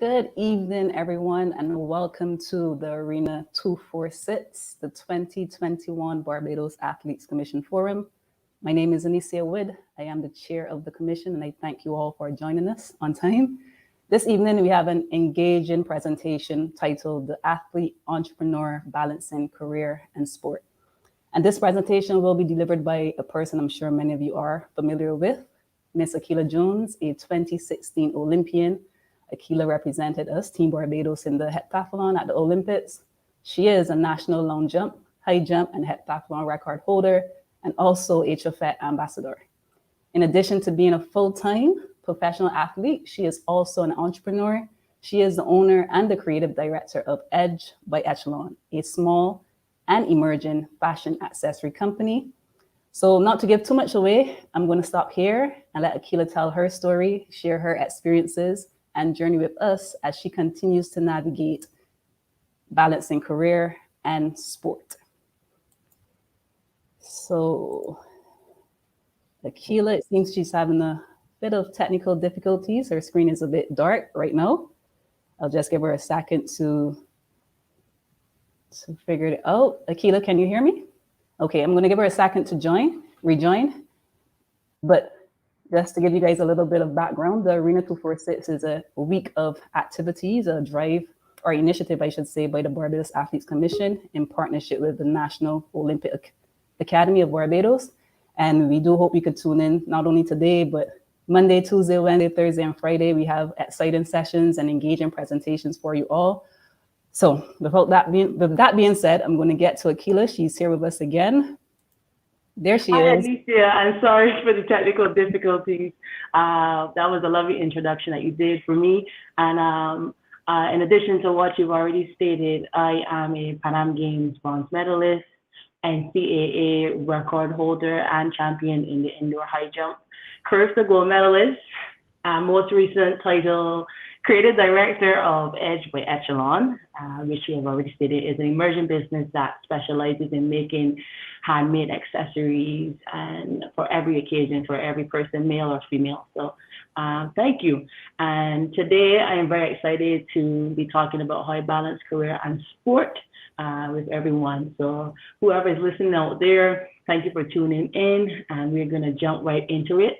Good evening, everyone, and welcome to the Arena 246, the 2021 Barbados Athletes Commission Forum. My name is Anicia Wood. I am the chair of the commission, and I thank you all for joining us on time. This evening, we have an engaging presentation titled The Athlete Entrepreneur Balancing Career and Sport. And this presentation will be delivered by a person I'm sure many of you are familiar with, Miss Akilah Jones, a 2016 Olympian. Akilah represented us, Team Barbados, in the heptathlon at the Olympics. She is a national long jump, high jump, and heptathlon record holder, and also HFET ambassador. In addition to being a full-time professional athlete, she is also an entrepreneur. She is the owner and the creative director of Edge by Echelon, a small and emerging fashion accessory company. So not to give too much away, I'm going to stop here and let Akilah tell her story, share her experiences, and journey with us as she continues to navigate balancing career and sport. So Akilah, it seems she's having a bit of technical difficulties. Her screen is a bit dark right now. I'll just give her a second to figure it out. Akilah, can you hear me? Okay, I'm going to give her a second to rejoin. But just to give you guys a little bit of background, the Arena 246 is a week of activities, a drive or initiative, I should say, by the Barbados Athletes Commission in partnership with the National Olympic Academy of Barbados. And we do hope you could tune in not only today, but Monday, Tuesday, Wednesday, Thursday, and Friday. We have exciting sessions and engaging presentations for you all. So with that being said, I'm going to get to Akilah. She's here with us again. There she Hi, is. Alicia. I'm sorry for the technical difficulties. That was a lovely introduction that you did for me. And in addition to what you've already stated, I am a Pan Am Games bronze medalist, NCAA record holder, and champion in the indoor high jump. Curved gold medalist, most recent title, creative director of Edge by Echelon, which you have already stated is an emerging business that specializes in making handmade accessories and for every occasion, for every person, male or female. So thank you. And today I am very excited to be talking about how I balance career and sport with everyone. So whoever is listening out there, thank you for tuning in, and we're going to jump right into it.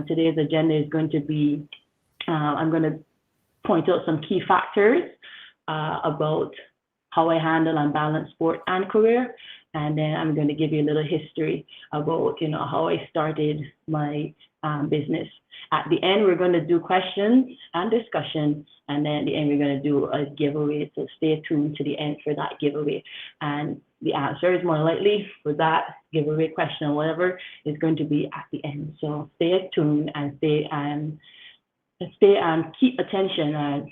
Today's agenda is going to be, I'm going to point out some key factors about how I handle and balance sport and career. And then I'm going to give you a little history about, how I started my business. At the end, we're going to do questions and discussion. And then at the end, we're going to do a giveaway. So stay tuned to the end for that giveaway. And the answer is more likely for that giveaway question or whatever is going to be at the end. So stay tuned and stay and keep attention and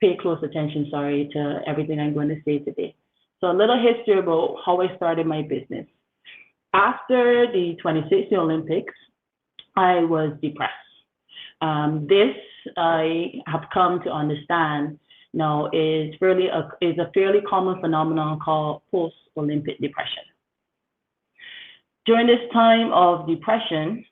pay close attention, to everything I'm going to say today. So a little history about how I started my business. After the 2016 Olympics, I was depressed. This I have come to understand now is a fairly common phenomenon called post-Olympic depression. During this time of depression,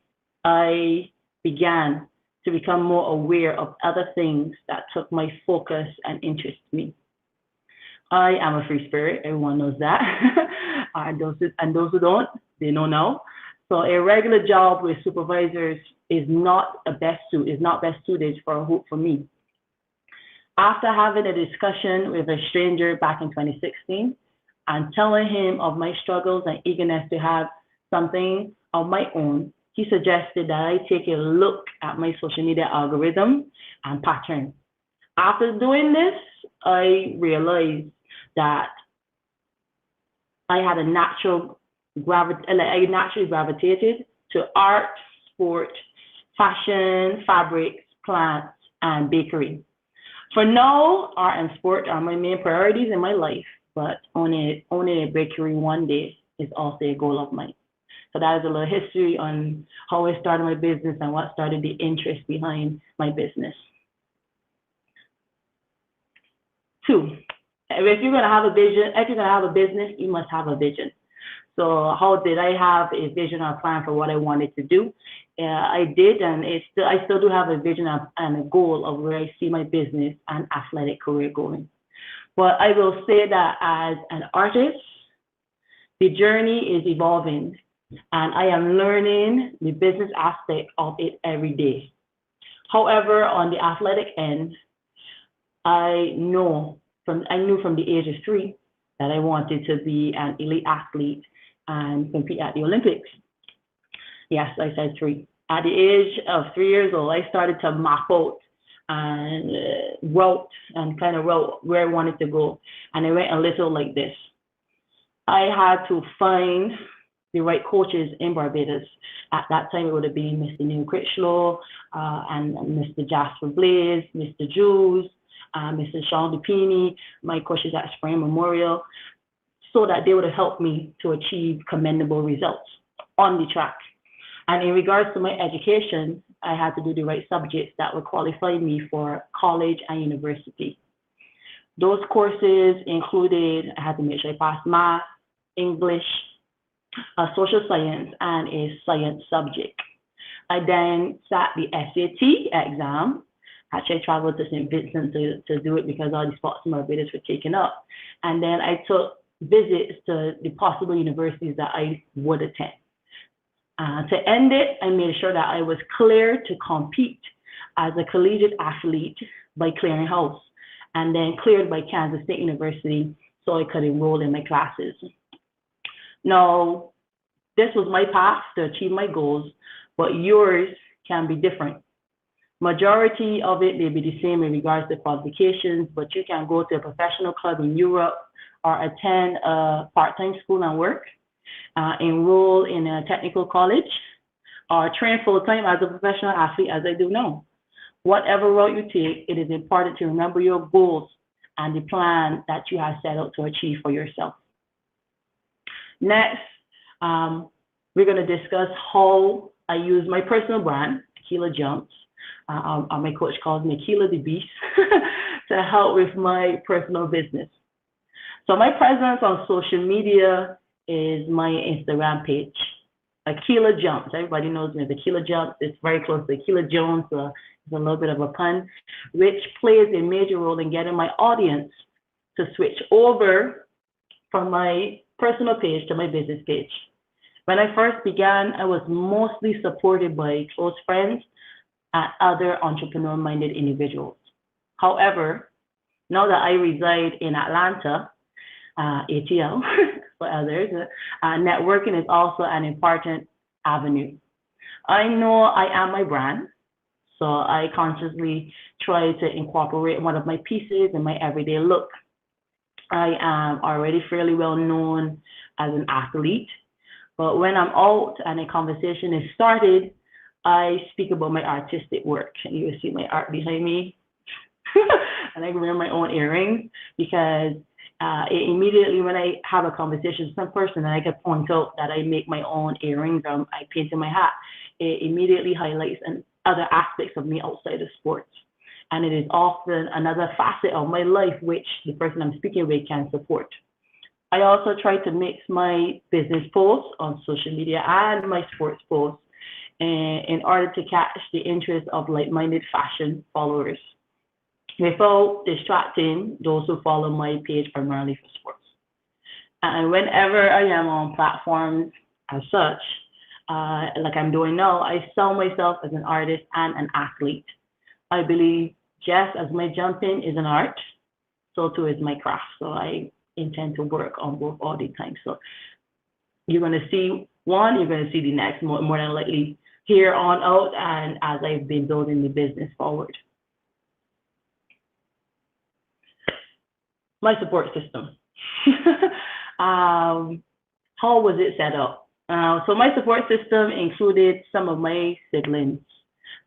I began to become more aware of other things that took my focus and interest me. I am a free spirit, everyone knows that. and those who don't, they know now. So a regular job with supervisors is not best suited for me. After having a discussion with a stranger back in 2016 and telling him of my struggles and eagerness to have something of my own, he suggested that I take a look at my social media algorithm and pattern. After doing this, I realized that I naturally gravitated to art, sport, fashion, fabrics, plants, and bakery. For now, art and sport are my main priorities in my life, but owning a bakery one day is also a goal of mine. So that is a little history on how I started my business and what started the interest behind my business. 2, if you're going to have a vision, if you're going to have a business, you must have a vision. So how did I have a vision or plan for what I wanted to do? I did, and I still do have a vision and a goal of where I see my business and athletic career going. But I will say that as an artist, the journey is evolving, and I am learning the business aspect of it every day. However, on the athletic end, I knew from the age of 3 that I wanted to be an elite athlete and compete at the Olympics. Yes, I said 3. At the age of 3 years old, I started to map out and wrote where I wanted to go. And it went a little like this. I had to find the right coaches in Barbados. At that time, it would have been Mr. Neil Critchlow and Mr. Jasper Blaze, Mr. Jules, Mr. Sean DePini, my coaches at Spring Memorial, so that they would have helped me to achieve commendable results on the track. And in regards to my education, I had to do the right subjects that would qualify me for college and university. Those courses included, I had to make sure I passed math, English, social science, and a science subject. I then sat the SAT exam. Actually, I traveled to St. Vincent to do it because all the spots in Barbados were taken up. And then I took visits to the possible universities that I would attend. To end it, I made sure that I was clear to compete as a collegiate athlete by Clearinghouse, and then cleared by Kansas State University so I could enroll in my classes. Now, this was my path to achieve my goals, but yours can be different. Majority of it may be the same in regards to qualifications, but you can go to a professional club in Europe or attend a part-time school and work, enroll in a technical college, or train full-time as a professional athlete as I do now. Whatever route you take, it is important to remember your goals and the plan that you have set out to achieve for yourself. Next, we're going to discuss how I use my personal brand, Akilah Jones. My coach calls me Akilah the Beast, to help with my personal business. So my presence on social media is my Instagram page, Akilah Jones. Everybody knows me as Akilah Jones. It's very close to Akilah Jones, so it's a little bit of a pun, which plays a major role in getting my audience to switch over from my personal page to my business page. When I first began, I was mostly supported by close friends and other entrepreneur-minded individuals. However, now that I reside in Atlanta, ATL for others, networking is also an important avenue. I know I am my brand, so I consciously try to incorporate one of my pieces in my everyday look. I am already fairly well known as an athlete, but when I'm out and a conversation is started, I speak about my artistic work. And you will see my art behind me. And I wear my own earrings because immediately when I have a conversation with some person and I can point out that I make my own earrings, I paint in my hat, it immediately highlights other aspects of me outside of sports. And it is often another facet of my life which the person I'm speaking with can support. I also try to mix my business posts on social media and my sports posts in order to catch the interest of like-minded fashion followers, without distracting those who follow my page primarily for sports. And whenever I am on platforms as such, like I'm doing now, I sell myself as an artist and an athlete. I believe just as my jumping is an art, so too is my craft. So I intend to work on both all the time. So you're going to see one, you're going to see the next more than likely here on out, and as I've been building the business forward. My support system. How was it set up? So my support system included some of my siblings,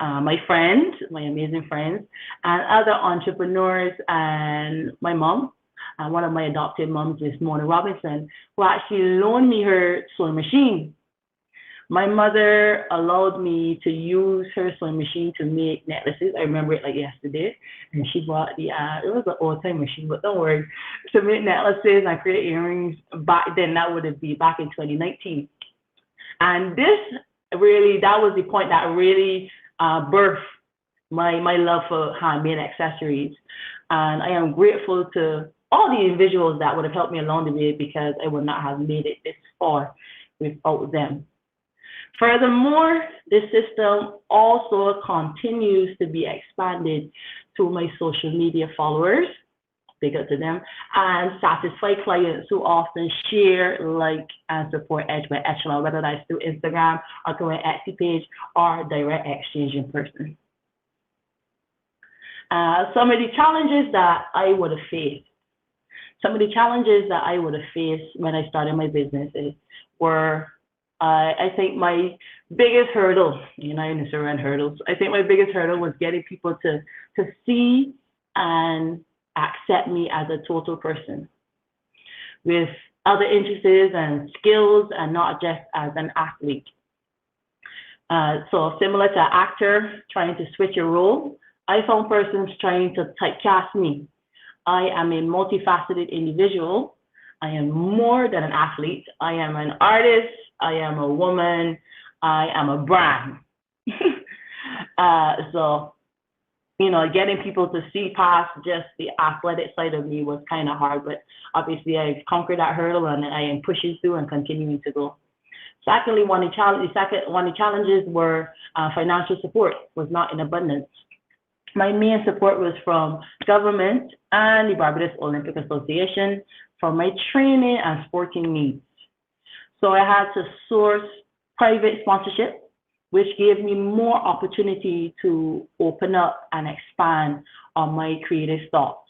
my friends, my amazing friends, and other entrepreneurs, and my mom, one of my adopted moms, Miss Mona Robinson, who actually loaned me her sewing machine. My mother allowed me to use her sewing machine to make necklaces. I remember it like yesterday. And she bought it was an old time machine, but don't worry, to make necklaces and create earrings. Back then, that would have been back in 2019. And that was the point that really birthed my love for handmade accessories. And I am grateful to all the individuals that would have helped me along the way, because I would not have made it this far without them. Furthermore, this system also continues to be expanded through my social media followers, big up to them, and satisfied clients who often share, like, and support Edge by Echelon, whether that's through Instagram or through an Etsy page or direct exchange in person. Some of the challenges that I would have faced when I started my businesses were, I think my biggest hurdle, in certain hurdles, I think my biggest hurdle was getting people to see and accept me as a total person with other interests and skills, and not just as an athlete. So similar to an actor trying to switch a role, I found persons trying to typecast me. I am a multifaceted individual. I am more than an athlete. I am an artist. I am a woman. I am a brand. So, getting people to see past just the athletic side of me was kind of hard, but obviously I've conquered that hurdle, and I am pushing through and continuing to go. Secondly, one of the challenges were financial support was not in abundance. My main support was from government and the Barbados Olympic Association for my training and sporting needs. So I had to source private sponsorship, which gave me more opportunity to open up and expand on my creative thoughts.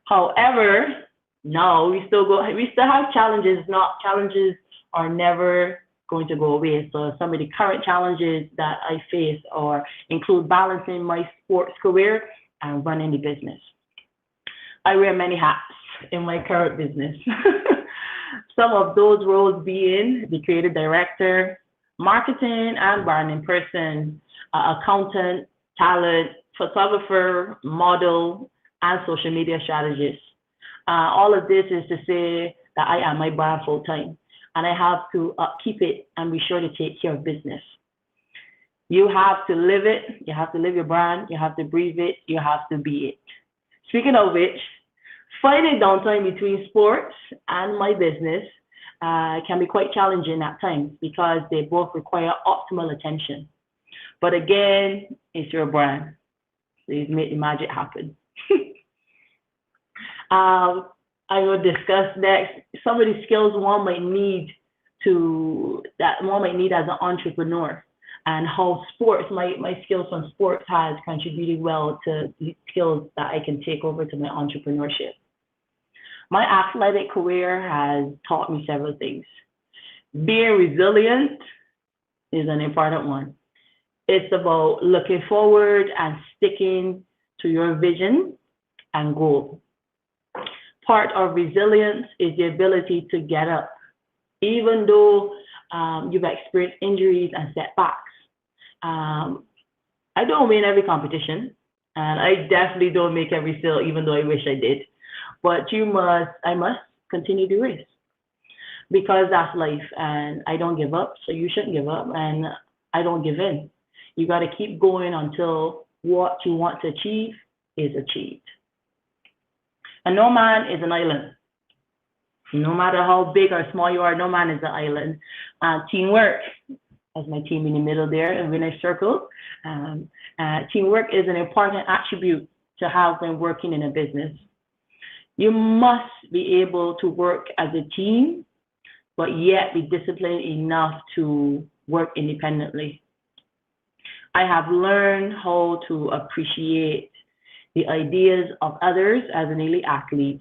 However, no, we still have challenges. Challenges are never going to go away. So some of the current challenges that I face include balancing my sports career and running the business. I wear many hats in my current business. Some of those roles being the creative director, marketing and branding person, accountant, talent, photographer, model, and social media strategist. All of this is to say that I am my brand full time, and I have to keep it and be sure to take care of business. You have to live it. You have to live your brand. You have to breathe it. You have to be it. Speaking of which, finding downtime between sports and my business can be quite challenging at times, because they both require optimal attention. But again, it's your brand. So you make the magic happen. I will discuss next some of the skills one might need as an entrepreneur, and how my skills from sports has contributed well to the skills that I can take over to my entrepreneurship. My athletic career has taught me several things. Being resilient is an important one. It's about looking forward and sticking to your vision and goal. Part of resilience is the ability to get up, even though you've experienced injuries and setbacks. I don't win every competition, and I definitely don't make every sale, even though I wish I did. But I must continue the race, because that's life, and I don't give up, so you shouldn't give up, and I don't give in. You got to keep going until what you want to achieve is achieved. And no man is an island. No matter how big or small you are, no man is an island. Teamwork, as my team in the middle there, and when I circle, teamwork is an important attribute to have when working in a business. You must be able to work as a team, but yet be disciplined enough to work independently. I have learned how to appreciate the ideas of others as an elite athlete,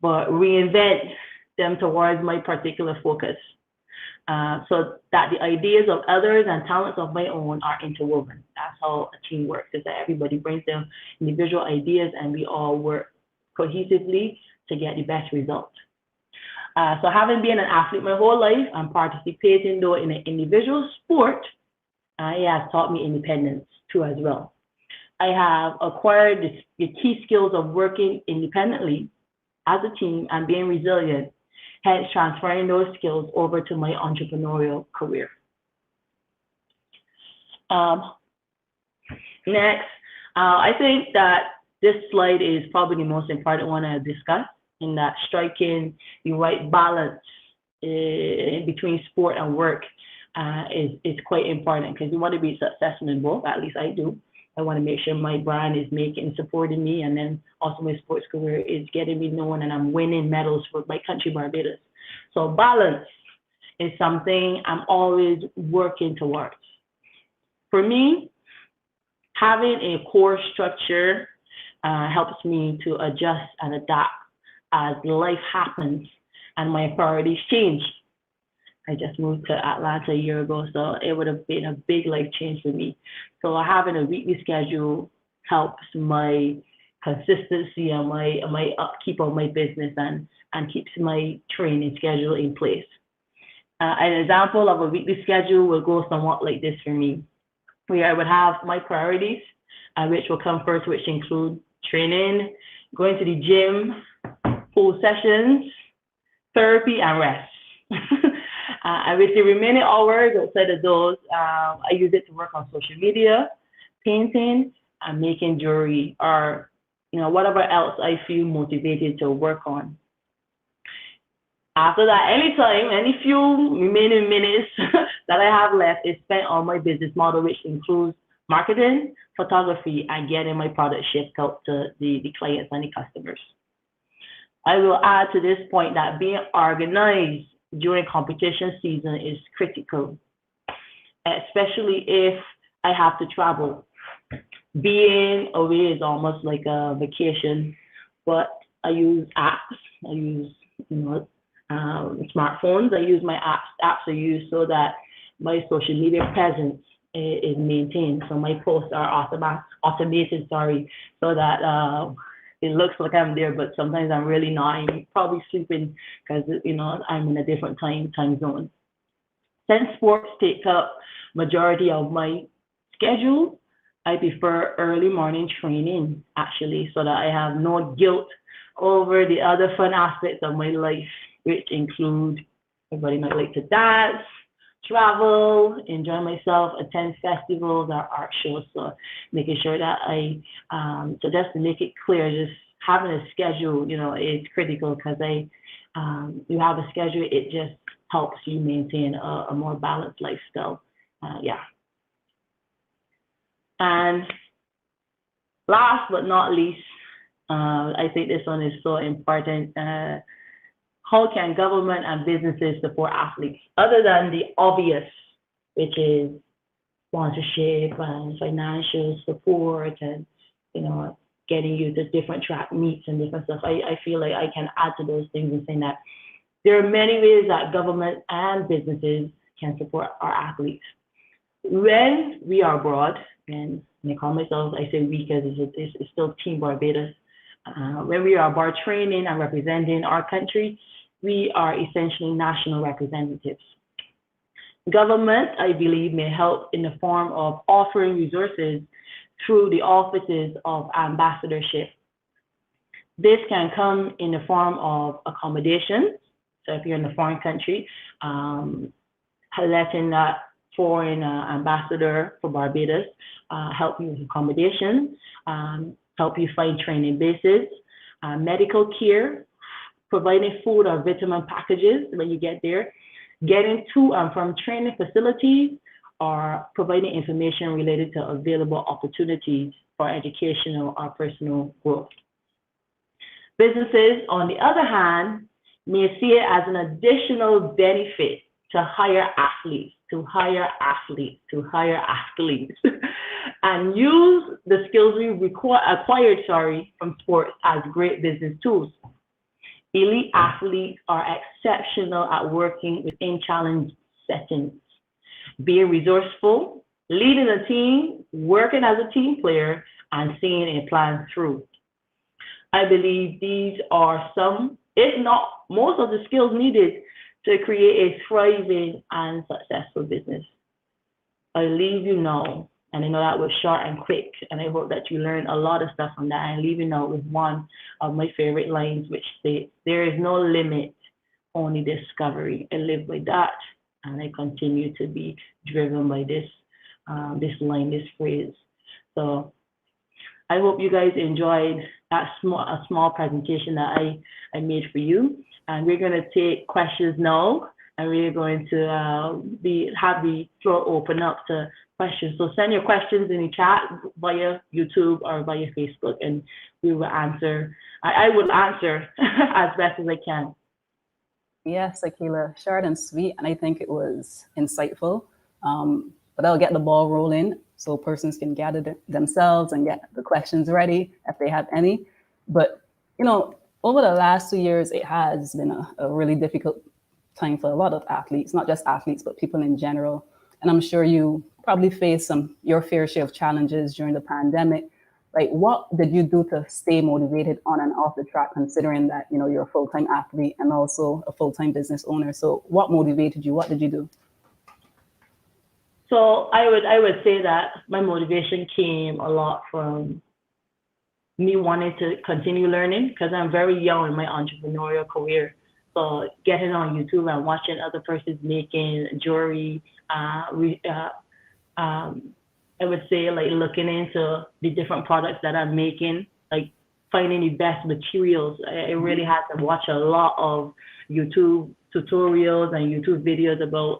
but reinvent them towards my particular focus, so that the ideas of others and talents of my own are interwoven. That's how a team works, is that everybody brings their individual ideas and we all work cohesively to get the best result. So having been an athlete my whole life and participating though in an individual sport, it has taught me independence too as well. I have acquired the key skills of working independently as a team and being resilient, hence transferring those skills over to my entrepreneurial career. Next, I think that this slide is probably the most important one I'll discuss, in that striking the right balance between sport and work is quite important, because you want to be successful in both. At least I do. I want to make sure my brand is supporting me, and then also my sports career is getting me known and I'm winning medals for my country, Barbados. So balance is something I'm always working towards. For me, having a core structure helps me to adjust and adapt as life happens and my priorities change. I just moved to Atlanta a year ago, so it would have been a big life change for me. So having a weekly schedule helps my consistency and my upkeep of my business and keeps my training schedule in place. An example of a weekly schedule will go somewhat like this for me, where I would have my priorities, which will come first, which include training, going to the gym, pool sessions, therapy, and rest. And with the remaining hours outside of those, I use it to work on social media, painting, and making jewelry, or whatever else I feel motivated to work on. After that, any few remaining minutes that I have left is spent on my business model, which includes marketing, photography, and getting my product shipped out to the clients and the customers. I will add to this point that being organized during competition season is critical, especially if I have to travel. Being away is almost like a vacation, but I use apps, I use smartphones, I use my apps are used so that my social media presence is maintained. So my posts are automated, so that it looks like I'm there, but sometimes I'm really not. I'm probably sleeping because I'm in a different time zone. Since sports take up majority of my schedule, I prefer early morning training, actually, so that I have no guilt over the other fun aspects of my life, which include, everybody might like to dance, travel, enjoy myself, attend festivals or art shows. So making sure that so just to make it clear, just having a schedule, is critical, because you have a schedule, it just helps you maintain a more balanced lifestyle. And last but not least, I think this one is so important. How can government and businesses support athletes, other than the obvious, which is sponsorship and financial support and, getting you to different track meets and different stuff? I feel like I can add to those things and saying that there are many ways that government and businesses can support our athletes. When we are abroad, and I call myself, I say we because it's still Team Barbados. When we are abroad training and representing our country, we are essentially national representatives. Government, I believe, may help in the form of offering resources through the offices of ambassadorship. This can come in the form of accommodation. So if you're in a foreign country, letting that foreign ambassador for Barbados help you with accommodation, help you find training bases, medical care, providing food or vitamin packages when you get there, getting to and from training facilities, or providing information related to available opportunities for educational or personal growth. Businesses, on the other hand, may see it as an additional benefit to hire athletes, and use the skills we acquired from sports as great business tools. Elite athletes are exceptional at working within challenge settings, being resourceful, leading a team, working as a team player, and seeing a plan through. I believe these are some if not most of the skills needed to create a thriving and successful business. I leave you now, and I know that was short and quick, and I hope that you learned a lot of stuff from that. And leave you now with one of my favorite lines, which states, "There is no limit, only discovery." I live by that, and I continue to be driven by this line, this phrase. So I hope you guys enjoyed a small presentation that I made for you. And we're going to take questions now, and we're going to have the floor open up to questions. So send your questions in the chat via YouTube or via Facebook, and we will answer. I will answer as best as I can. Yes, Akilah, short and sweet, and I think it was insightful. But I'll get the ball rolling so persons can gather themselves and get the questions ready if they have any. But, you know, over the last 2 years, it has been a really difficult time for a lot of athletes, not just athletes, but people in general. And I'm sure you probably faced your fair share of challenges during the pandemic. Like, what did you do to stay motivated on and off the track, considering that, you know, you're a full-time athlete and also a full-time business owner? So what motivated you? What did you do? So I would say that my motivation came a lot from me wanting to continue learning, because I'm very young in my entrepreneurial career. So getting on YouTube and watching other persons making jewelry, I would say, like, looking into the different products that I'm making, like finding the best materials. I really had to watch a lot of YouTube tutorials and YouTube videos about,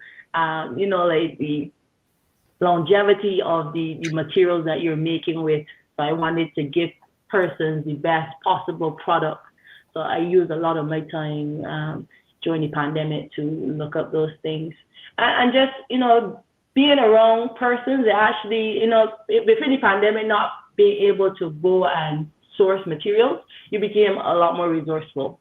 you know, like the longevity of the materials that you're making with. So I wanted to give persons the best possible product. So I used a lot of my time during the pandemic to look up those things. And just, you know, being around persons that actually, you know, within the pandemic, not being able to go and source materials, you became a lot more resourceful.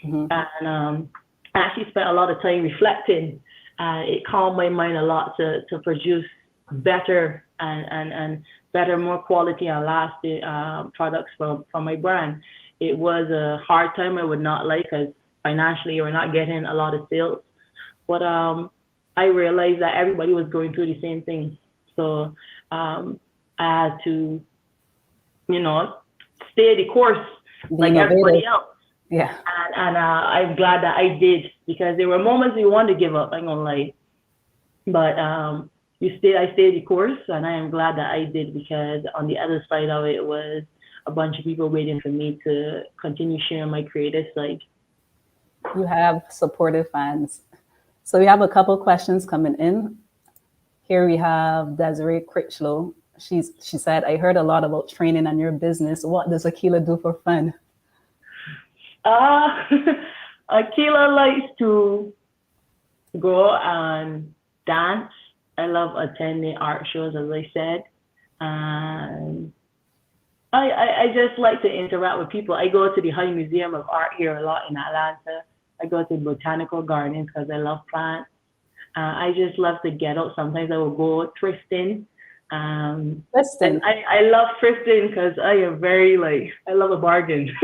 Mm-hmm. And I actually spent a lot of time reflecting. It calmed my mind a lot to produce better and better, more quality and lasting products from my brand. It was a hard time, I would not lie, because financially we're not getting a lot of sales. But I realized that everybody was going through the same thing. So I had to, you know, stay the course like everybody else. Yeah. And I'm glad that I did, because there were moments you want to give up, I'm gonna lie. But I stayed the course, and I am glad that I did, because on the other side of it was a bunch of people waiting for me to continue sharing my creative side. You have supportive fans. So we have a couple questions coming in. Here we have Desiree Critchlow. She said, "I heard a lot about training and your business. What does Akilah do for fun?" Akilah likes to go and dance. I love attending art shows, as I said. And I just like to interact with people. I go to the High Museum of Art here a lot in Atlanta. I go to botanical gardens because I love plants. I just love to get out. Sometimes I will go thrifting. Thrifting. I love thrifting because I am very, like, I love a bargain.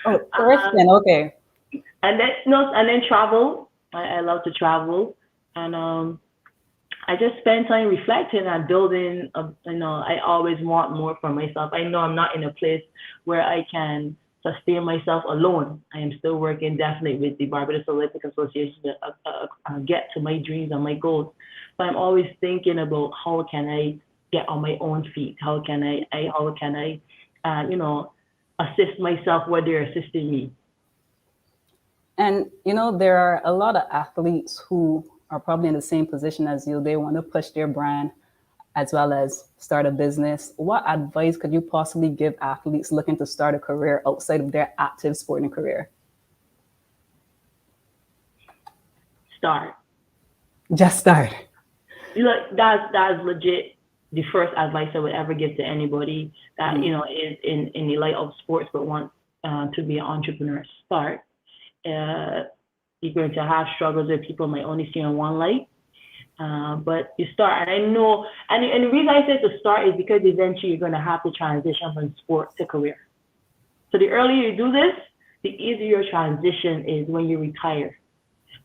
Oh, thrifting, okay. And then travel. I love to travel. And I just spend time reflecting and building. You know, I always want more for myself. I know I'm not in a place where I can sustain myself alone. I am still working definitely with the Barbados Athletes Association to get to my dreams and my goals. But I'm always thinking about how can I get on my own feet? How can I you know, assist myself where they're assisting me? And, you know, there are a lot of athletes who are probably in the same position as you. They want to push their brand as well as start a business. What advice could you possibly give athletes looking to start a career outside of their active sporting career? Start. Just start. You know, that's legit the first advice I would ever give to anybody that, you know, is in the light of sports but want to be an entrepreneur. Start. You're going to have struggles that people might only see in one light, but you start. And I know, and the reason I say to start is because eventually you're going to have to transition from sport to career. So the earlier you do this, the easier your transition is when you retire.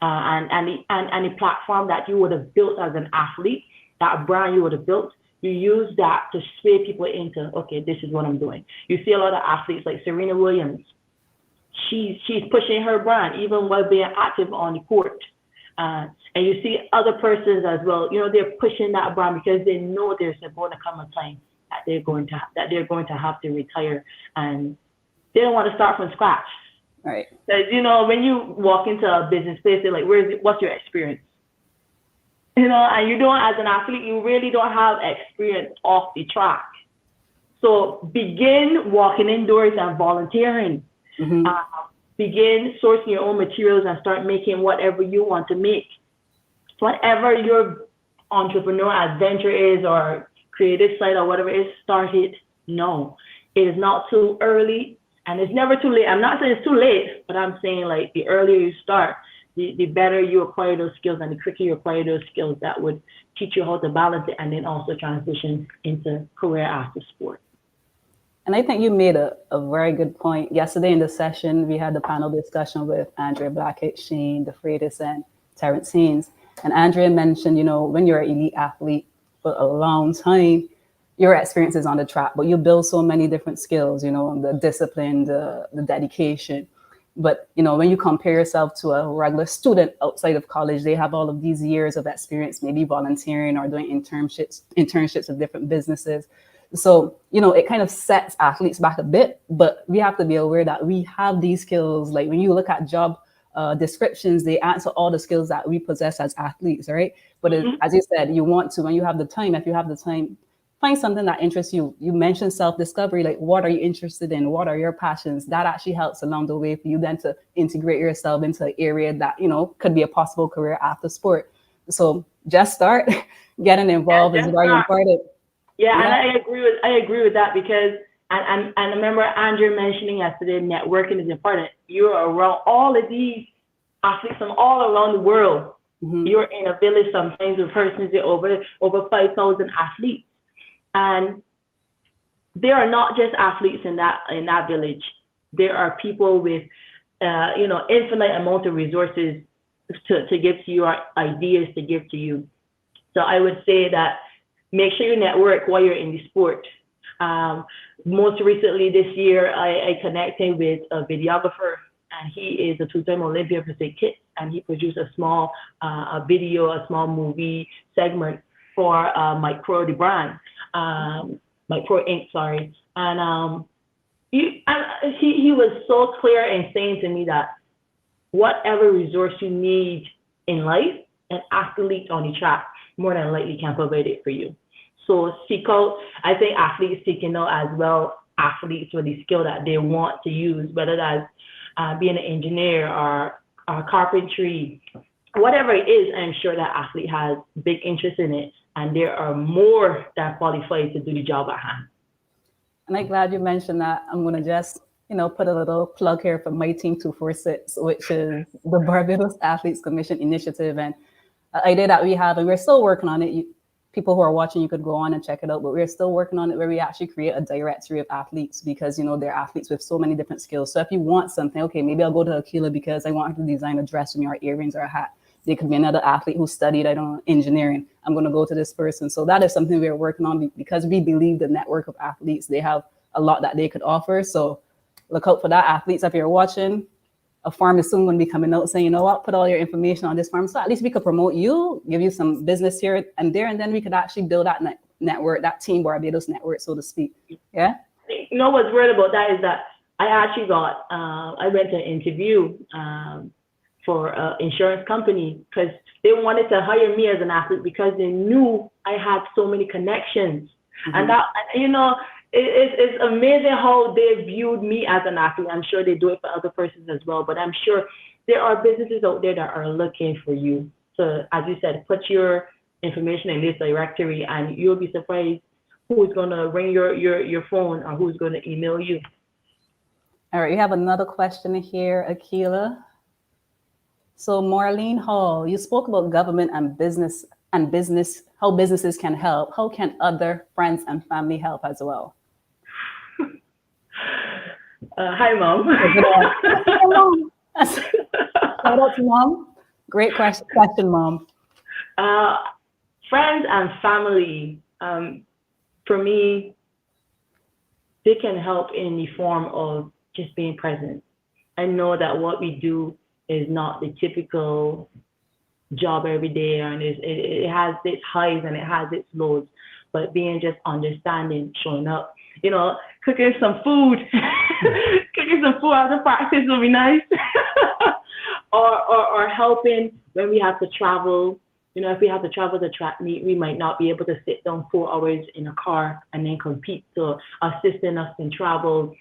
And the platform that you would have built as an athlete, that brand you would have built, you use that to sway people into, okay, this is what I'm doing. You see a lot of athletes like Serena Williams. She's pushing her brand even while being active on the court. And you see other persons as well. You know, they're pushing that brand because they know there's going to come a time that they're going to have to retire, and they don't want to start from scratch. Right. Because, you know, when you walk into a business place, they're like, what's your experience? You know, and you don't, as an athlete, you really don't have experience off the track. So begin walking indoors and volunteering. Mm-hmm. Begin sourcing your own materials and start making whatever you want to make. Whatever your entrepreneur adventure is or creative site or whatever it is, start it now. It is not too early. And it's never too late. I'm not saying it's too late, but I'm saying like the earlier you start, the better you acquire those skills, and the quicker you acquire those skills that would teach you how to balance it and then also transition into career after sport. And I think you made a very good point. Yesterday in the session, we had the panel discussion with Andrea Blackett, Shane DeFreitas, and Terrence Haynes. And Andrea mentioned, you know, when you're an elite athlete for a long time, your experience is on the track, but you build so many different skills, you know, the discipline, the dedication. But, you know, when you compare yourself to a regular student outside of college, they have all of these years of experience, maybe volunteering or doing internships with different businesses. So, you know, it kind of sets athletes back a bit, but we have to be aware that we have these skills. Like when you look at job descriptions, they answer all the skills that we possess as athletes, right? But as you said, you want to, when you have the time, if you have the time, find something that interests you. You mentioned self-discovery, like what are you interested in? What are your passions? That actually helps along the way for you then to integrate yourself into an area that, you know, could be a possible career after sport. So just start getting involved is very important. Yeah, and I agree with that because and I remember Andrew mentioning yesterday, networking is important. You're around all of these athletes from all around the world. Mm-hmm. You're in a village sometimes with persons with over 5,000 athletes. And there are not just athletes in that village. There are people with, you know, infinite amount of resources to give to you, or ideas to give to you. So I would say that make sure you network while you're in the sport. Most recently this year, I connected with a videographer, and he is a two-time Olympian for St. Kitts, and he produced a small a small movie segment for Mike Pro, the brand. Mike Pro Inc., sorry. And he was so clear in saying to me that whatever resource you need in life, an athlete on the track more than likely can provide it for you. So seek out, I think athletes seeking out as well, athletes with the skill that they want to use, whether that's being an engineer or carpentry, whatever it is. I'm sure that athlete has big interest in it, and there are more that qualified to do the job at hand. And I'm glad you mentioned that. I'm going to just, you know, put a little plug here for my team 246, which is the Barbados Athletes Commission initiative, and an idea that we have, and we're still working on it. People who are watching, you could go on and check it out, but we're still working on it, where we actually create a directory of athletes, because, you know, they're athletes with so many different skills. So if you want something, okay, maybe I'll go to Akilah because I want her to design a dress for me, or earrings, or a hat. There could be another athlete who studied, I don't know, engineering. I'm going to go to this person. So that is something we're working on, because we believe the network of athletes, they have a lot that they could offer. So look out for that, athletes. If you're watching, a farm is soon going to be coming out saying, you know what, put all your information on this farm. So at least we could promote you, give you some business here and there, and then we could actually build that network, that Team Barbados network, so to speak. Yeah. You know what's weird about that is that I actually got, I went to an interview for an insurance company, because they wanted to hire me as an athlete because they knew I had so many connections. Mm-hmm. And that, you know, it's amazing how they viewed me as an athlete. I'm sure they do it for other persons as well, but I'm sure there are businesses out there that are looking for you. So as you said, put your information in this directory, and you'll be surprised who's going to ring your phone or who's going to email you. All right, we have another question here, Akilah. So Marlene Hall, you spoke about government and business, how businesses can help. How can other friends and family help as well? Hi, Mom. Shout out to Mom. Great question, Mom. Friends and family, for me, they can help in the form of just being present. I know that what we do is not the typical job every day, and it has its highs and it has its lows, but being just understanding, showing up, cooking some food, cooking some food after practice will be nice, or helping when we have to travel. If we have to travel to track meet, we might not be able to sit down 4 hours in a car and then compete. So assisting us in travel,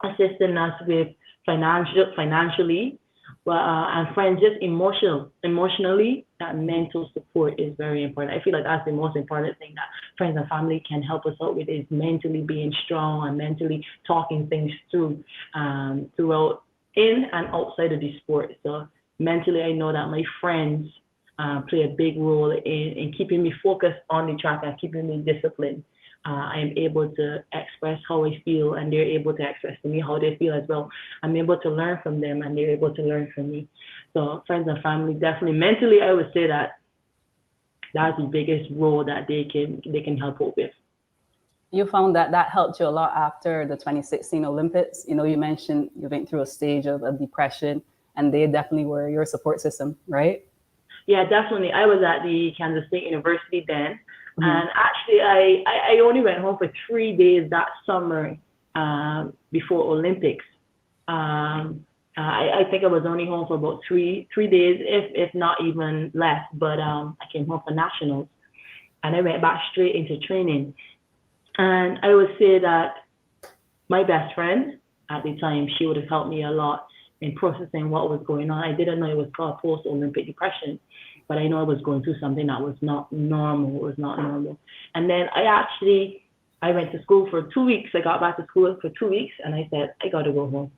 assisting us with financially, and friends, just emotionally, that mental support is very important. I feel like that's the most important thing that friends and family can help us out with, is mentally being strong and mentally talking things through throughout, in and outside of the sport. So mentally, I know that my friends play a big role in keeping me focused on the track and keeping me disciplined. I am able to express how I feel, and they're able to express to me how they feel as well. I'm able to learn from them, and they're able to learn from me. So friends and family, definitely mentally, I would say that that's the biggest role that they can help out with. You found that helped you a lot after the 2016 Olympics. You mentioned you went through a stage of depression, and they definitely were your support system, right? Yeah, definitely. I was at the Kansas State University then. Mm-hmm. And actually, I only went home for 3 days that summer before Olympics. I think I was only home for about three days, if not even less. But I came home for nationals, and I went back straight into training. And I would say that my best friend at the time, she would have helped me a lot in processing what was going on. I didn't know it was called post-Olympic depression, but I know I was going through something that was not normal. It was not normal. And then I went to school for 2 weeks. I got back to school for 2 weeks, and I said, I got to go home.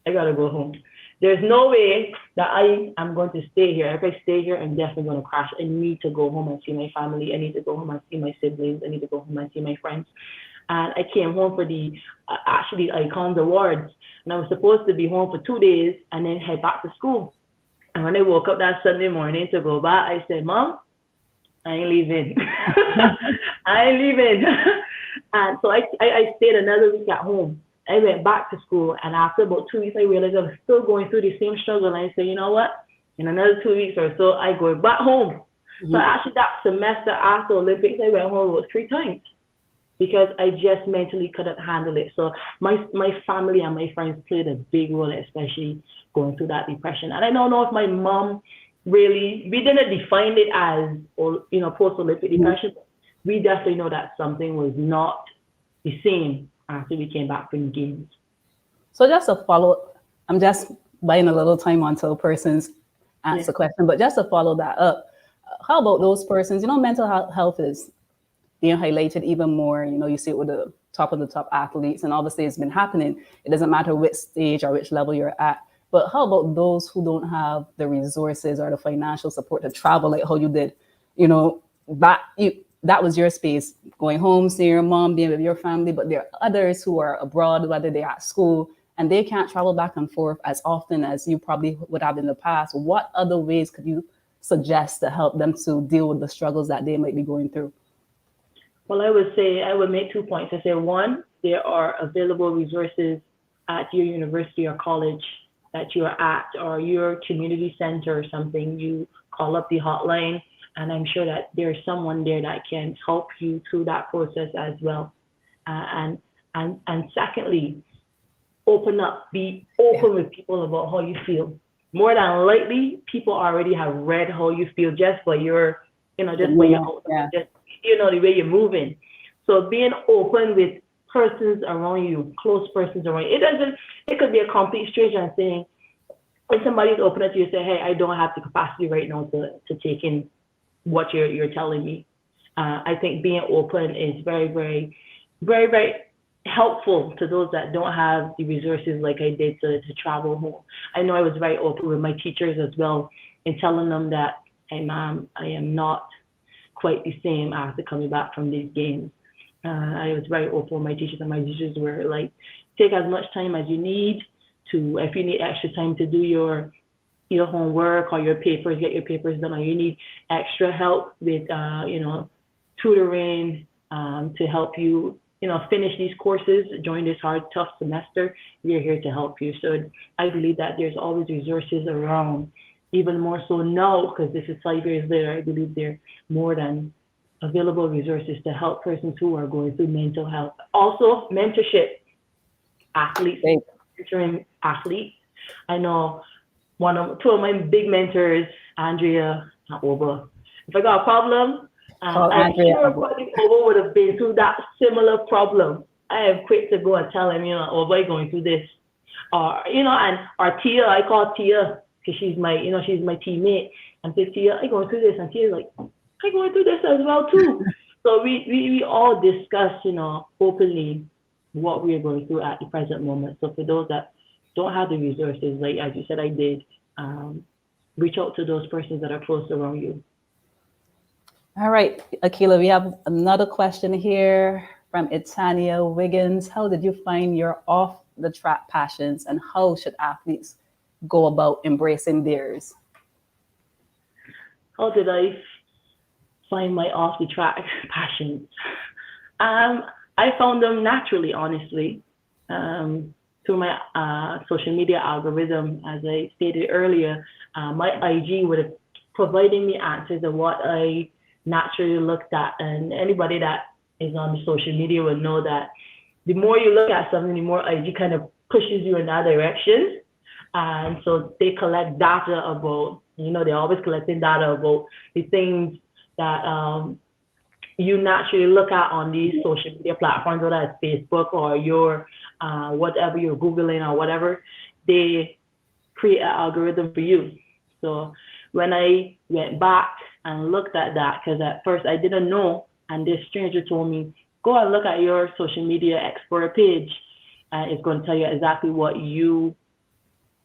I got to go home. There's no way that I am going to stay here. If I stay here, I'm definitely going to crash. I need to go home and see my family. I need to go home and see my siblings. I need to go home and see my friends. And I came home for the Icons Awards, and I was supposed to be home for 2 days and then head back to school. And when I woke up that Sunday morning to go back, I said, Mom, I ain't leaving. I ain't leaving. And so I stayed another week at home. I went back to school, and after about 2 weeks, I realized I was still going through the same struggle. And I said, you know what? In another 2 weeks or so, I go back home. Mm-hmm. So actually, that semester after Olympics, I went home about 3 times because I just mentally couldn't handle it. So my family and my friends played a big role, especially going through that depression. And I don't know if my mom we didn't define it as, post-Olympic depression. We definitely know that something was not the same after we came back from the games. So just to follow, I'm just buying a little time until persons ask the question, but just to follow that up, how about those persons? Mental health is being highlighted even more. You see it with the top of the top athletes, and obviously it's been happening. It doesn't matter which stage or which level you're at. But how about those who don't have the resources or the financial support to travel like how you did? That was your space, going home, seeing your mom, being with your family. But there are others who are abroad, whether they're at school, and they can't travel back and forth as often as you probably would have in the past. What other ways could you suggest to help them to deal with the struggles that they might be going through? Well, I would make 2 points. I say, one, there are available resources at your university or college that you're at, or your community center or something. You call up the hotline, and I'm sure that there's someone there that can help you through that process as well. And secondly, open up, be open with people about how you feel. More than likely, people already have read how you feel just by your, just by your, just, the way you're moving. So being open with persons around you, close persons around you. It could be a complete stranger and saying, when somebody's open up to you, say, hey, I don't have the capacity right now to take in what you're telling me. I think being open is very, very, very, very helpful to those that don't have the resources like I did to travel home. I know I was very open with my teachers as well in telling them that, hey, ma'am, I am not quite the same after coming back from these games. I was very open with my teachers, and my teachers were like, take as much time as you need to, if you need extra time to do your homework or your papers, get your papers done, or you need extra help with, tutoring to help you, finish these courses during this hard, tough semester, we're here to help you. So I believe that there's always resources around, even more so now, because this is 5 years later. I believe there are more than available resources to help persons who are going through mental health. Also, mentorship, athletes, mentoring athletes. I know two of my big mentors, Andrea and Oba. If I got a problem, I'm sure Oba would have been through that similar problem. I am quick to go and tell him, Oba, you're going through this. Or, and our Tia, I call Tia, because she's my teammate. And say, Tia, I'm going through this. And Tia's like, I'm going through this as well too. So we all discuss, openly what we are going through at the present moment. So for those that don't have the resources, like as you said, I did, reach out to those persons that are close around you. All right, Akilah, we have another question here from Itania Wiggins. How did you find your off-the-track passions, and how should athletes go about embracing theirs? How did I find my off-the-track passions? I found them naturally, honestly, through my social media algorithm. As I stated earlier, my IG would have provided me answers of what I naturally looked at, and anybody that is on social media will know that the more you look at something, the more IG kind of pushes you in that direction. And so they collect data about, they're always collecting data about the things that you naturally look at on these social media platforms, whether it's Facebook or your whatever you're Googling or whatever. They create an algorithm for you. So when I went back and looked at that, because at first I didn't know, and this stranger told me, go and look at your social media Explorer page, and it's going to tell you exactly what you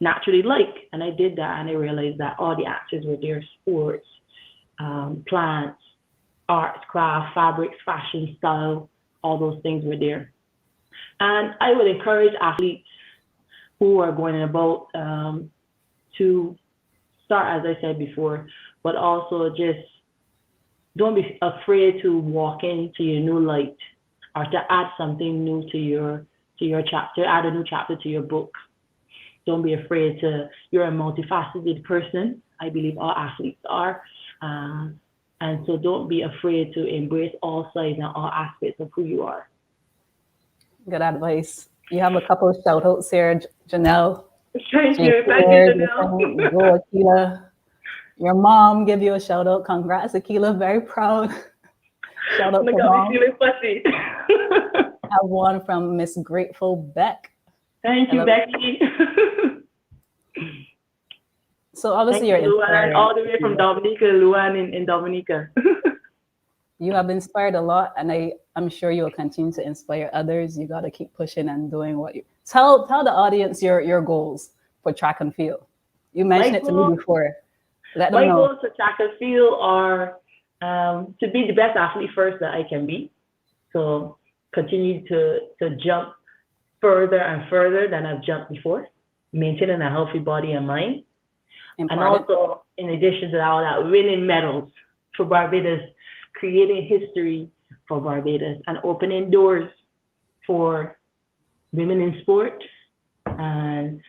naturally like. And I did that, and I realized that all the answers were there: sports, plants, arts, craft, fabrics, fashion, style, all those things were there. And I would encourage athletes who are going about to start, as I said before, but also just don't be afraid to walk into your new light, or to add something new to your chapter, add a new chapter to your book. Don't be afraid you're a multifaceted person. I believe all athletes are. And so don't be afraid to embrace all sides and all aspects of who you are. Good advice. You have a couple of shout outs here, Janelle. Thank you, Janelle. Go, Akilah. Your mom give you a shout out. Congrats, Akilah. Very proud. Shout out to mom. Feeling fussy. I have one from Miss Grateful Beck. Thank you, Becky. So obviously you're inspired. All the way from Dominica, Luan in Dominica. You have inspired a lot, and I'm sure you will continue to inspire others. You got to keep pushing and doing what you tell the audience your goals for track and field. You mentioned it to me before. Let them know. My goals for track and field are to be the best athlete first that I can be. So continue to jump further and further than I've jumped before, maintaining a healthy body and mind. Important. And also, in addition to all that, winning medals for Barbados, creating history for Barbados, and opening doors for women in sport and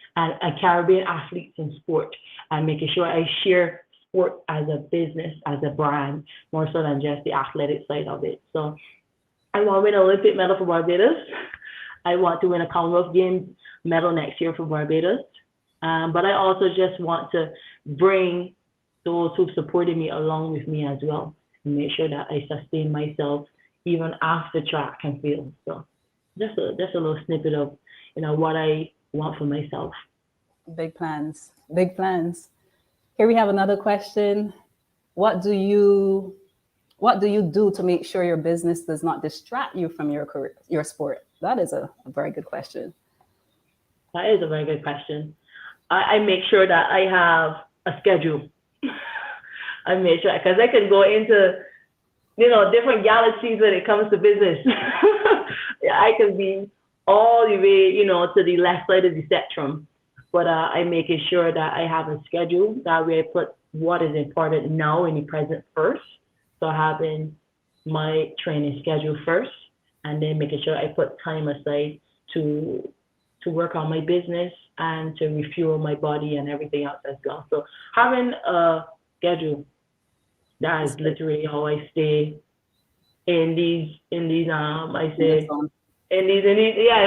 Caribbean athletes in sport, and making sure I share sport as a business, as a brand, more so than just the athletic side of it. So I want to win an Olympic medal for Barbados. I want to win a Commonwealth Games medal next year for Barbados. But I also just want to bring those who've supported me along with me as well, and make sure that I sustain myself even after track and field. So just a little snippet of what I want for myself. Big plans, big plans. Here we have another question. What do you do to make sure your business does not distract you from your career, your sport? That is a very good question. That is a very good question. I make sure that I have a schedule. I make sure, because I can go into, different galaxies when it comes to business. I can be all the way, to the left side of the spectrum. But I'm making sure that I have a schedule. That way I put what is important now in the present first. So having my training schedule first, and then making sure I put time aside to work on my business and to refuel my body and everything else as well. So having a schedule, that is literally how I stay in these I say in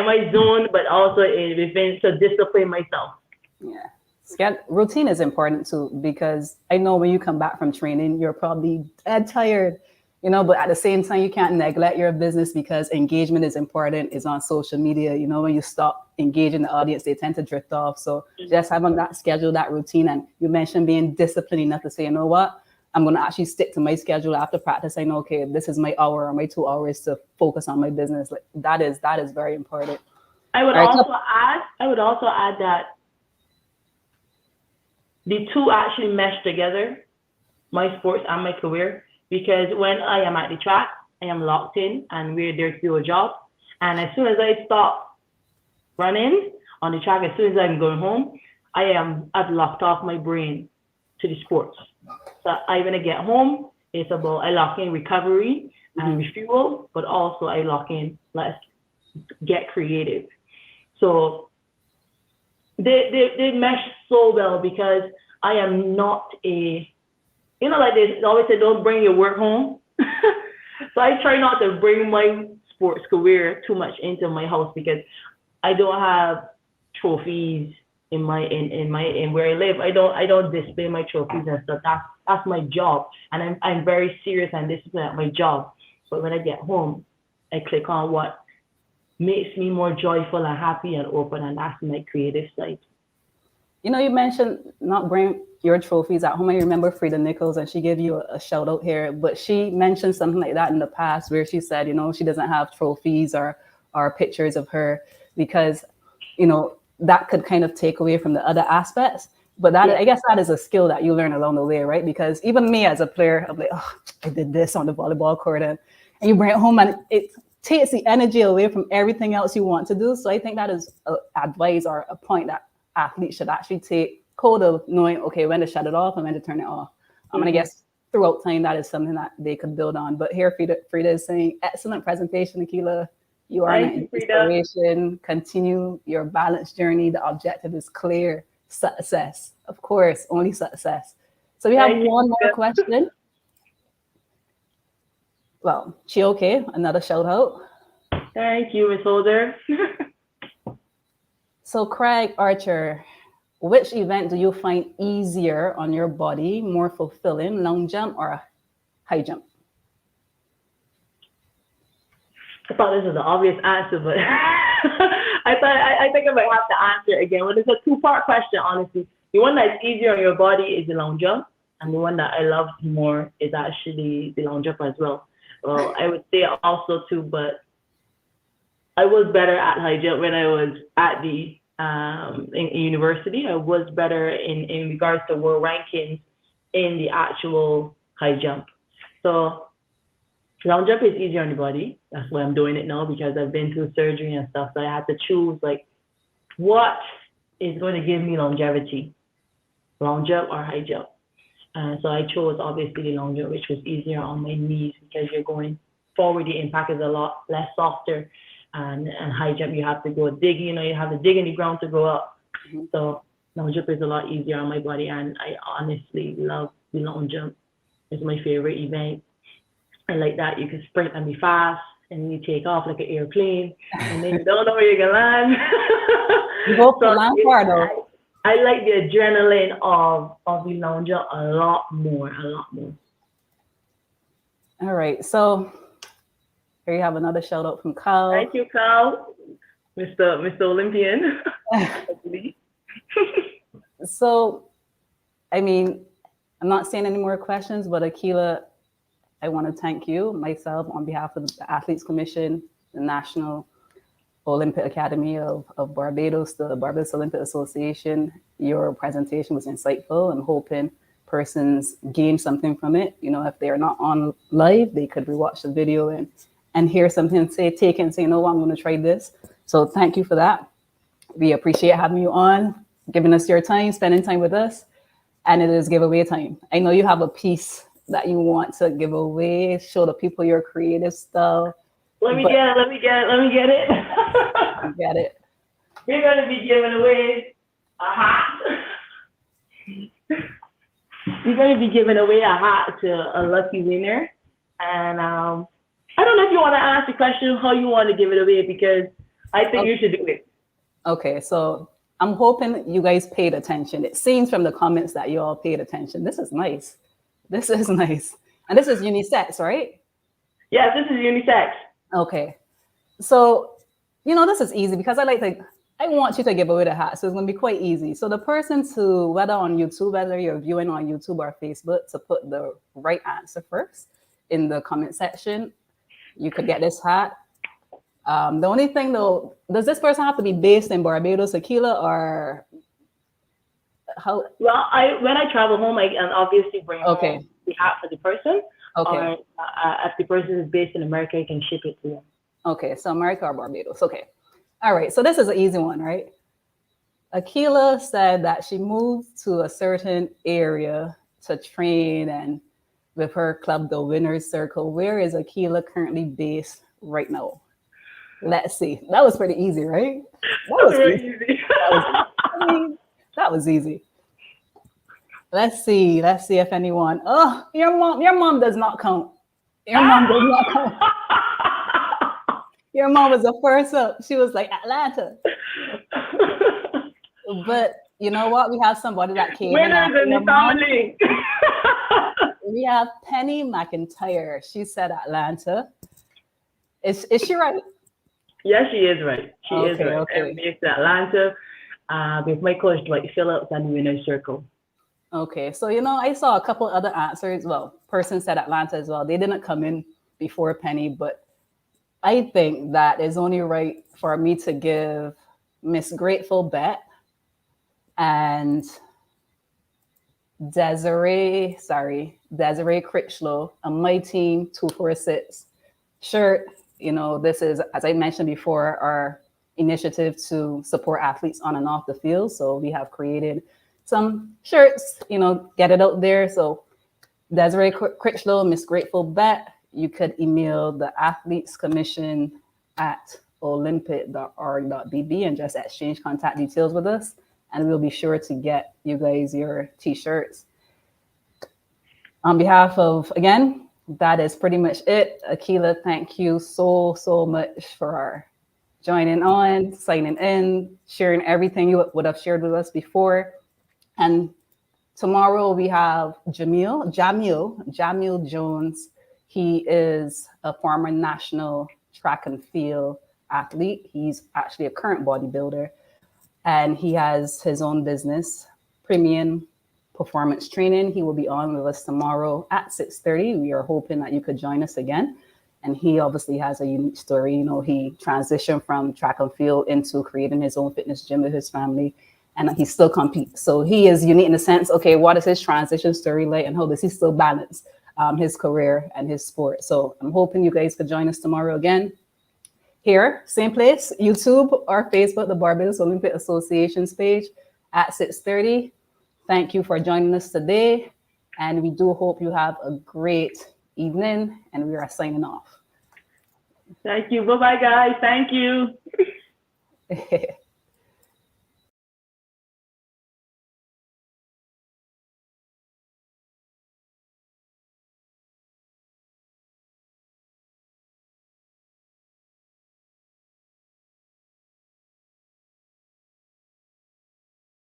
my zone, but also within to discipline myself. Yeah. Routine is important too, because I know when you come back from training, you're probably dead tired, but at the same time, you can't neglect your business because engagement is important. It's on social media. When you stop engaging the audience, they tend to drift off. So just having that schedule, that routine, and you mentioned being disciplined enough to say, you know what, I'm going to actually stick to my schedule after practice. I know, okay, this is my hour or my 2 hours to focus on my business. Like that is very important. I would also add that the two actually mesh together, my sports and my career, because when I am at the track, I am locked in and we're there to do a job. And as soon as I stop running on the track, as soon as I'm going home, I've locked off my brain to the sports. So when I get home, it's about I lock in recovery and refuel, but also I lock in, let's get creative. So they mesh so well because I am not like they always say, don't bring your work home. So I try not to bring my sports career too much into my house because I don't have trophies in where I live. I don't display my trophies and stuff. That's my job, and I'm very serious and disciplined at my job. But when I get home, I click on what makes me more joyful and happy and open, and that's my creative side. You mentioned not bring your trophies at home. I remember Frida Nichols, and she gave you a shout out here, but she mentioned something like that in the past where she said, she doesn't have trophies or pictures of her because, that could kind of take away from the other aspects. But I guess that is a skill that you learn along the way, right? Because even me as a player, I'm like, oh, I did this on the volleyball court, and you bring it home and it takes the energy away from everything else you want to do. So I think that is advice or a point that athletes should actually take hold of, knowing, okay, when to shut it off and when to turn it off. And I guess throughout time, that is something that they could build on. But here, Frida is saying, excellent presentation, Akilah. You are an inspiration. Continue your balanced journey. The objective is clear. Success. Of course, only success. So we have one more question. Well, Chioke, another shout out. Thank you, Ms. Holder. So Craig Archer, which event do you find easier on your body, more fulfilling, long jump or high jump? I thought this was an obvious answer, but I think I might have to answer again. Well, it's a two-part question, honestly. The one that's easier on your body is the long jump, and the one that I love more is actually the long jump as well. Well, I would say also too, but I was better at high jump when I was at the in university. I was better in regards to world rankings in the actual high jump. So long jump is easier on the body. That's why I'm doing it now, because I've been through surgery and stuff. So I had to choose like what is going to give me longevity, long jump or high jump. So I chose obviously the long jump, which was easier on my knees because you're going forward. The impact is a lot less softer. And high jump, you have to go dig, you have to dig in the ground to go up. So long jump is a lot easier on my body, and I honestly love the long jump. It's my favorite event. I like that you can sprint and be fast, and you take off like an airplane, and then you don't know where you're gonna land. You go for long far though. I like the adrenaline of the long jump a lot more. All right, so here you have another shout out from Kyle. Thank you, Kyle, Mr. Olympian. So, I mean, I'm not saying any more questions, but Akilah, I want to thank you myself on behalf of the Athletes Commission, the National Olympic Academy of Barbados, the Barbados Olympic Association. Your presentation was insightful. I'm hoping persons gain something from it. If they are not on live, they could rewatch the video and hear something, take it and say, I'm going to try this. So thank you for that. We appreciate having you on, giving us your time, spending time with us. And it is giveaway time. I know you have a piece that you want to give away, show the people your creative stuff. Let me get it. Get it. We're going to be giving away a hat. We're going to be giving away a hat to a lucky winner. And I don't know if you want to ask the question how you want to give it away, because I think you should do it. Okay, so I'm hoping you guys paid attention. It seems from the comments that you all paid attention. This is nice. This is nice. And this is unisex, right? Yes, this is unisex. Okay. So, this is easy because I want you to give away the hat. So it's going to be quite easy. So the person whether on YouTube, whether you're viewing on YouTube or Facebook, to put the right answer first in the comment section, you could get this hat. The only thing though, does this person have to be based in Barbados, Akilah, or how? Well, when I travel home, I can obviously bring home the hat for the person. Okay. Or if the person is based in America, I can ship it to them. Okay, so America or Barbados. Okay. All right, so this is an easy one, right? Akilah said that she moved to a certain area to train and with her club, the Winners Circle. Where is Akilah currently based right now? Let's see. That was pretty easy, right? That was very easy. That was easy. Let's see if anyone. Oh, your mom does not count. Your mom does not count. Your mom was the first up. She was like Atlanta. But you know what? We have somebody that came in. Winners in the family. We have Penny McIntyre. She said Atlanta. Is she right? Yes, she is right. She is right. Okay. I'm based in Atlanta with my coach Dwight Phillips and the Winners Circle. Okay, so I saw a couple other answers. Well, person said Atlanta as well. They didn't come in before Penny, but I think that it's only right for me to give Miss Grateful Bet and Desiree Critchlow, a My Team 246 shirt. This is, as I mentioned before, our initiative to support athletes on and off the field. So we have created some shirts, get it out there. So Desiree Critchlow, Miss Grateful Bet, you could email the Athletes Commission at olympic.org.bb and just exchange contact details with us. And we'll be sure to get you guys your t-shirts. On behalf of, again, that is pretty much it. Akilah, thank you so much for joining on, signing in, sharing everything you would have shared with us before. And tomorrow we have Jamil Jones. He is a former national track and field athlete. He's actually a current bodybuilder, and he has his own business, Premium Performance Training. He will be on with us tomorrow at 6:30. We are hoping that you could join us again. And he obviously has a unique story. He transitioned from track and field into creating his own fitness gym with his family, and he still competes. So he is unique in the sense, okay, what is his transition story like, and how does he still balance his career and his sport? So I'm hoping you guys could join us tomorrow again. Here, same place, YouTube or Facebook, the Barbados Olympic Association's page at 6:30. Thank you for joining us today. And we do hope you have a great evening, and we are signing off. Thank you. Bye-bye, guys. Thank you.